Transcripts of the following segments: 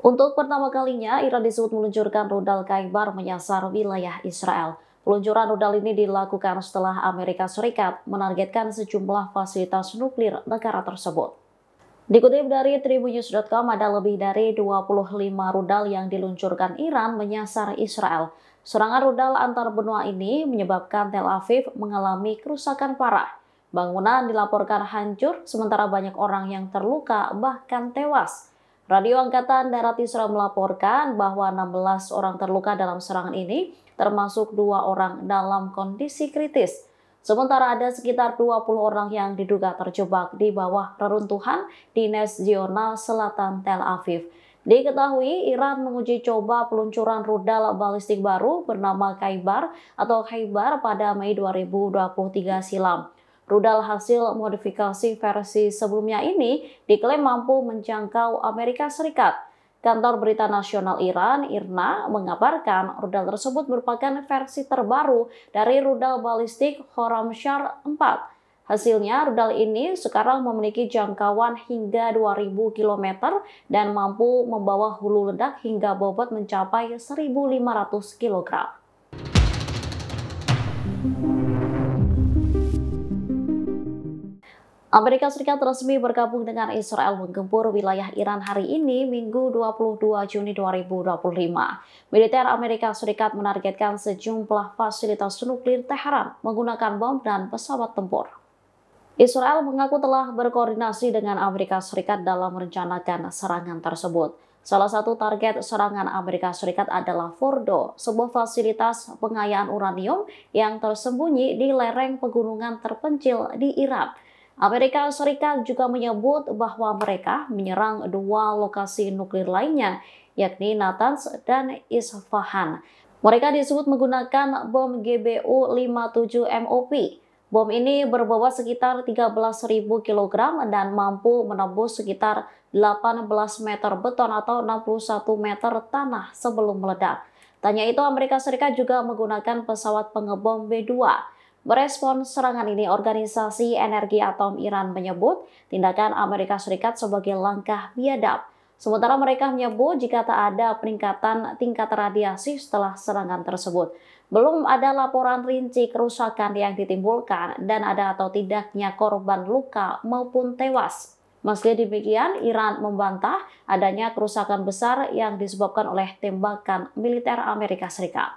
Untuk pertama kalinya, Iran disebut meluncurkan rudal Khaibar menyasar wilayah Israel. Peluncuran rudal ini dilakukan setelah Amerika Serikat menargetkan sejumlah fasilitas nuklir negara tersebut. Dikutip dari Tribunnews.com, ada lebih dari 25 rudal yang diluncurkan Iran menyasar Israel. Serangan rudal antar benua ini menyebabkan Tel Aviv mengalami kerusakan parah. Bangunan dilaporkan hancur, sementara banyak orang yang terluka bahkan tewas. Radio Angkatan Darat Israel melaporkan bahwa 16 orang terluka dalam serangan ini, termasuk 2 orang dalam kondisi kritis. Sementara ada sekitar 20 orang yang diduga terjebak di bawah reruntuhan di Nes Ziona, selatan Tel Aviv. Diketahui Iran menguji coba peluncuran rudal balistik baru bernama Khaibar atau Khaibar pada Mei 2023 silam. Rudal hasil modifikasi versi sebelumnya ini diklaim mampu menjangkau Amerika Serikat. Kantor Berita Nasional Iran, IRNA, mengabarkan rudal tersebut merupakan versi terbaru dari rudal balistik Khorramshahr 4. Hasilnya, rudal ini sekarang memiliki jangkauan hingga 2.000 km dan mampu membawa hulu ledak hingga bobot mencapai 1.500 kg. Amerika Serikat resmi bergabung dengan Israel menggempur wilayah Iran hari ini, Minggu 22 Juni 2025. Militer Amerika Serikat menargetkan sejumlah fasilitas nuklir Teheran menggunakan bom dan pesawat tempur. Israel mengaku telah berkoordinasi dengan Amerika Serikat dalam merencanakan serangan tersebut. Salah satu target serangan Amerika Serikat adalah Fordo, sebuah fasilitas pengayaan uranium yang tersembunyi di lereng pegunungan terpencil di Iran. Amerika Serikat juga menyebut bahwa mereka menyerang 2 lokasi nuklir lainnya, yakni Natanz dan Isfahan. Mereka disebut menggunakan bom GBU-57 MOP. Bom ini berbobot sekitar 13.000 kg dan mampu menembus sekitar 18 meter beton atau 61 meter tanah sebelum meledak. Tanya itu, Amerika Serikat juga menggunakan pesawat pengebom B-2. Merespon serangan ini, Organisasi Energi Atom Iran menyebut tindakan Amerika Serikat sebagai langkah biadab. Sementara mereka menyebut jika tak ada peningkatan tingkat radiasi setelah serangan tersebut. Belum ada laporan rinci kerusakan yang ditimbulkan dan ada atau tidaknya korban luka maupun tewas. Meski demikian, Iran membantah adanya kerusakan besar yang disebabkan oleh tembakan militer Amerika Serikat.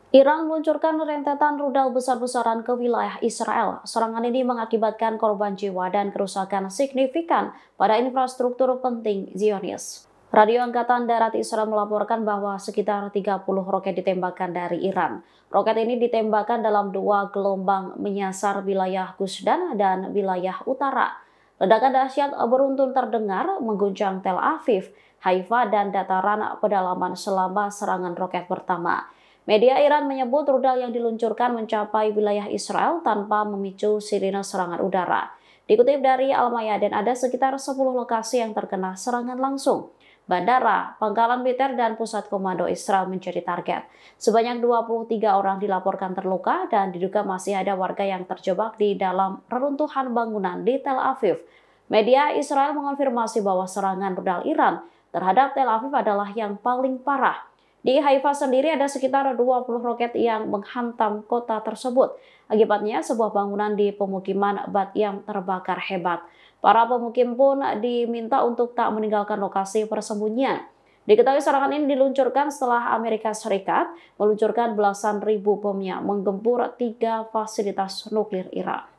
Iran meluncurkan rentetan rudal besar-besaran ke wilayah Israel. Serangan ini mengakibatkan korban jiwa dan kerusakan signifikan pada infrastruktur penting Zionis. Radio Angkatan Darat Israel melaporkan bahwa sekitar 30 roket ditembakkan dari Iran. Roket ini ditembakkan dalam 2 gelombang menyasar wilayah Gusdan dan wilayah utara. Ledakan dahsyat beruntun terdengar mengguncang Tel Aviv, Haifa, dan dataran pedalaman selama serangan roket pertama. Media Iran menyebut rudal yang diluncurkan mencapai wilayah Israel tanpa memicu sirine serangan udara. Dikutip dari Al-Mayadin, ada sekitar 10 lokasi yang terkena serangan langsung. Bandara, pangkalan militer, dan pusat komando Israel menjadi target. Sebanyak 23 orang dilaporkan terluka dan diduga masih ada warga yang terjebak di dalam reruntuhan bangunan di Tel Aviv. Media Israel mengonfirmasi bahwa serangan rudal Iran terhadap Tel Aviv adalah yang paling parah. Di Haifa sendiri ada sekitar 20 roket yang menghantam kota tersebut. Akibatnya sebuah bangunan di pemukiman Bat Yam terbakar hebat. Para pemukim pun diminta untuk tak meninggalkan lokasi persembunyian. Diketahui serangan ini diluncurkan setelah Amerika Serikat meluncurkan belasan ribu bomnya menggempur 3 fasilitas nuklir Iran.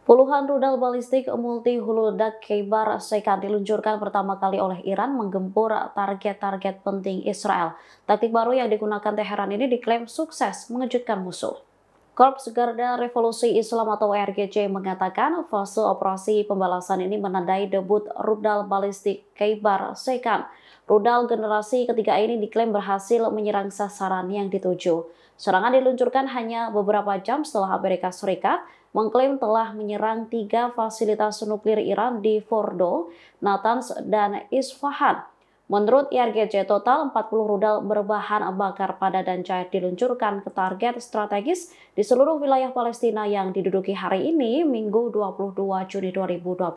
Puluhan rudal balistik multi hulu ledak Khaibar Sekhan diluncurkan pertama kali oleh Iran menggempur target-target penting Israel. Taktik baru yang digunakan Teheran ini diklaim sukses mengejutkan musuh. Korps Garda Revolusi Islam atau RGC mengatakan fase operasi pembalasan ini menandai debut rudal balistik Khaibar Sekhan. Rudal generasi ketiga ini diklaim berhasil menyerang sasaran yang dituju. Serangan diluncurkan hanya beberapa jam setelah Amerika Serikat mengklaim telah menyerang 3 fasilitas nuklir Iran di Fordo, Natanz, dan Isfahan. Menurut IRGC, total 40 rudal berbahan bakar padat dan cair diluncurkan ke target strategis di seluruh wilayah Palestina yang diduduki hari ini, Minggu 22 Juni 2025.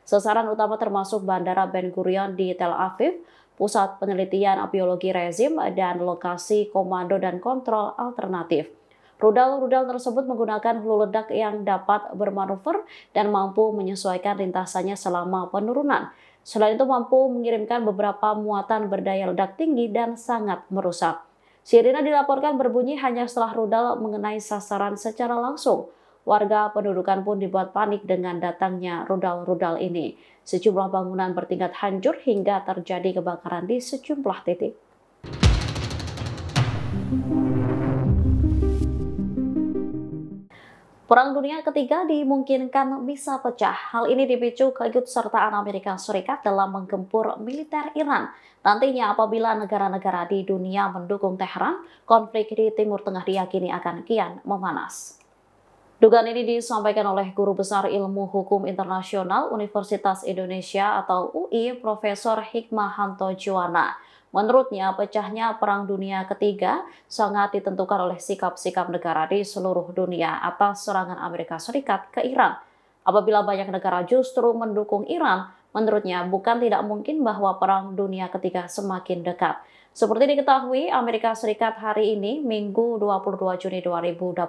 Sasaran utama termasuk Bandara Ben Gurion di Tel Aviv, pusat penelitian biologi rezim, dan lokasi komando dan kontrol alternatif. Rudal-rudal tersebut menggunakan hulu ledak yang dapat bermanuver dan mampu menyesuaikan lintasannya selama penurunan. Selain itu mampu mengirimkan beberapa muatan berdaya ledak tinggi dan sangat merusak. Sirine dilaporkan berbunyi hanya setelah rudal mengenai sasaran secara langsung. Warga pendudukan pun dibuat panik dengan datangnya rudal-rudal ini. Sejumlah bangunan bertingkat hancur hingga terjadi kebakaran di sejumlah titik. Perang Dunia Ketiga dimungkinkan bisa pecah. Hal ini dipicu keikutsertaan Amerika Serikat dalam menggempur militer Iran. Nantinya apabila negara-negara di dunia mendukung Teheran, konflik di Timur Tengah diyakini akan kian memanas. Dugaan ini disampaikan oleh Guru Besar Ilmu Hukum Internasional Universitas Indonesia atau UI, Profesor Hikmahanto Juwana. Menurutnya, pecahnya Perang Dunia Ketiga sangat ditentukan oleh sikap-sikap negara di seluruh dunia atas serangan Amerika Serikat ke Iran. Apabila banyak negara justru mendukung Iran, menurutnya bukan tidak mungkin bahwa Perang Dunia Ketiga semakin dekat. Seperti diketahui, Amerika Serikat hari ini, Minggu 22 Juni 2025,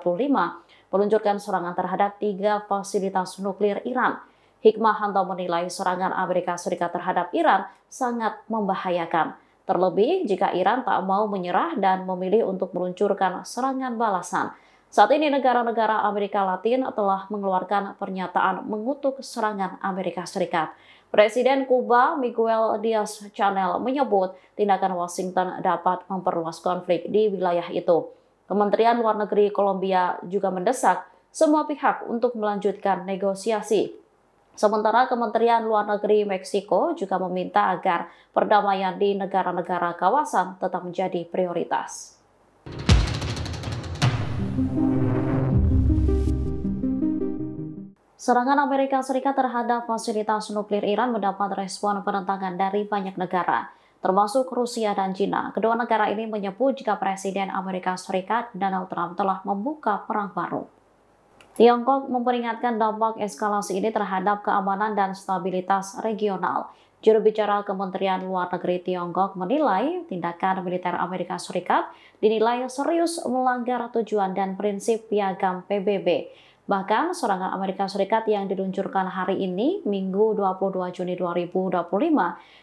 meluncurkan serangan terhadap 3 fasilitas nuklir Iran. Hikmahanto menilai serangan Amerika Serikat terhadap Iran sangat membahayakan. Terlebih jika Iran tak mau menyerah dan memilih untuk meluncurkan serangan balasan. Saat ini negara-negara Amerika Latin telah mengeluarkan pernyataan mengutuk serangan Amerika Serikat. Presiden Kuba Miguel Diaz-Canel menyebut tindakan Washington dapat memperluas konflik di wilayah itu. Kementerian Luar Negeri Kolombia juga mendesak semua pihak untuk melanjutkan negosiasi. Sementara Kementerian Luar Negeri Meksiko juga meminta agar perdamaian di negara-negara kawasan tetap menjadi prioritas. Serangan Amerika Serikat terhadap fasilitas nuklir Iran mendapat respon penentangan dari banyak negara, termasuk Rusia dan China. Kedua negara ini menyebut jika Presiden Amerika Serikat Donald Trump telah membuka perang baru. Tiongkok memperingatkan dampak eskalasi ini terhadap keamanan dan stabilitas regional. Juru bicara Kementerian Luar Negeri Tiongkok menilai tindakan militer Amerika Serikat dinilai serius melanggar tujuan dan prinsip piagam PBB. Bahkan serangan Amerika Serikat yang diluncurkan hari ini, Minggu 22 Juni 2025,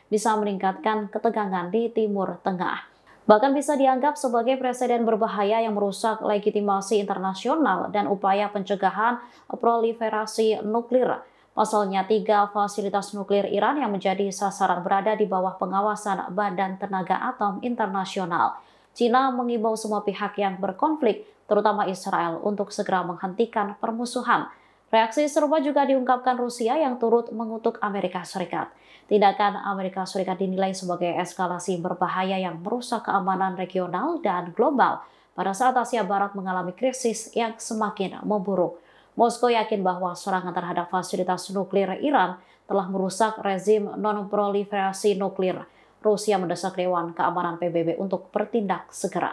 bisa meningkatkan ketegangan di Timur Tengah. Bahkan bisa dianggap sebagai presiden berbahaya yang merusak legitimasi internasional dan upaya pencegahan proliferasi nuklir. Pasalnya, 3 fasilitas nuklir Iran yang menjadi sasaran berada di bawah pengawasan Badan Tenaga Atom Internasional. China mengimbau semua pihak yang berkonflik, terutama Israel, untuk segera menghentikan permusuhan. Reaksi serupa juga diungkapkan Rusia yang turut mengutuk Amerika Serikat. Tindakan Amerika Serikat dinilai sebagai eskalasi berbahaya yang merusak keamanan regional dan global pada saat Asia Barat mengalami krisis yang semakin memburuk. Moskow yakin bahwa serangan terhadap fasilitas nuklir Iran telah merusak rezim non-proliferasi nuklir. Rusia mendesak Dewan Keamanan PBB untuk bertindak segera.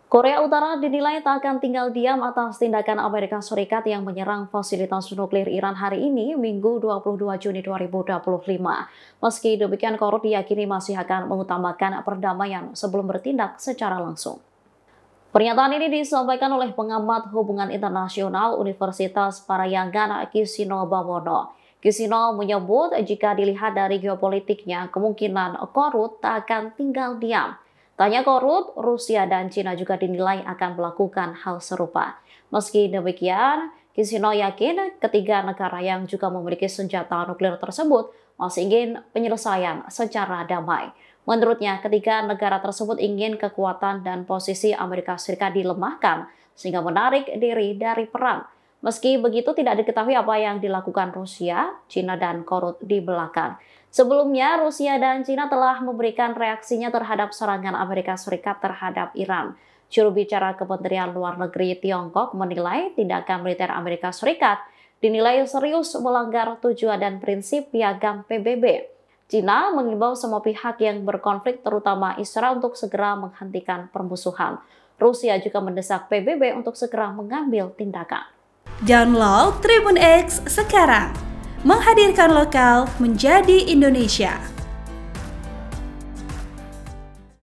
Korea Utara dinilai tak akan tinggal diam atas tindakan Amerika Serikat yang menyerang fasilitas nuklir Iran hari ini, Minggu 22 Juni 2025. Meski demikian, Korea diyakini masih akan mengutamakan perdamaian sebelum bertindak secara langsung. Pernyataan ini disampaikan oleh pengamat hubungan internasional Universitas Parahyangan Kisino Bawono. Kisino menyebut jika dilihat dari geopolitiknya, kemungkinan Korut tak akan tinggal diam. Tanya Korut, Rusia dan China juga dinilai akan melakukan hal serupa. Meski demikian, Kisino yakin ketiga negara yang juga memiliki senjata nuklir tersebut masih ingin penyelesaian secara damai. Menurutnya, ketiga negara tersebut ingin kekuatan dan posisi Amerika Serikat dilemahkan sehingga menarik diri dari perang. Meski begitu, tidak diketahui apa yang dilakukan Rusia, China, dan Korut di belakang. Sebelumnya, Rusia dan China telah memberikan reaksinya terhadap serangan Amerika Serikat terhadap Iran. Juru bicara Kementerian Luar Negeri Tiongkok menilai tindakan militer Amerika Serikat dinilai serius melanggar tujuan dan prinsip piagam PBB. China mengimbau semua pihak yang berkonflik, terutama Israel, untuk segera menghentikan permusuhan. Rusia juga mendesak PBB untuk segera mengambil tindakan. Download Tribun X sekarang, menghadirkan lokal menjadi Indonesia.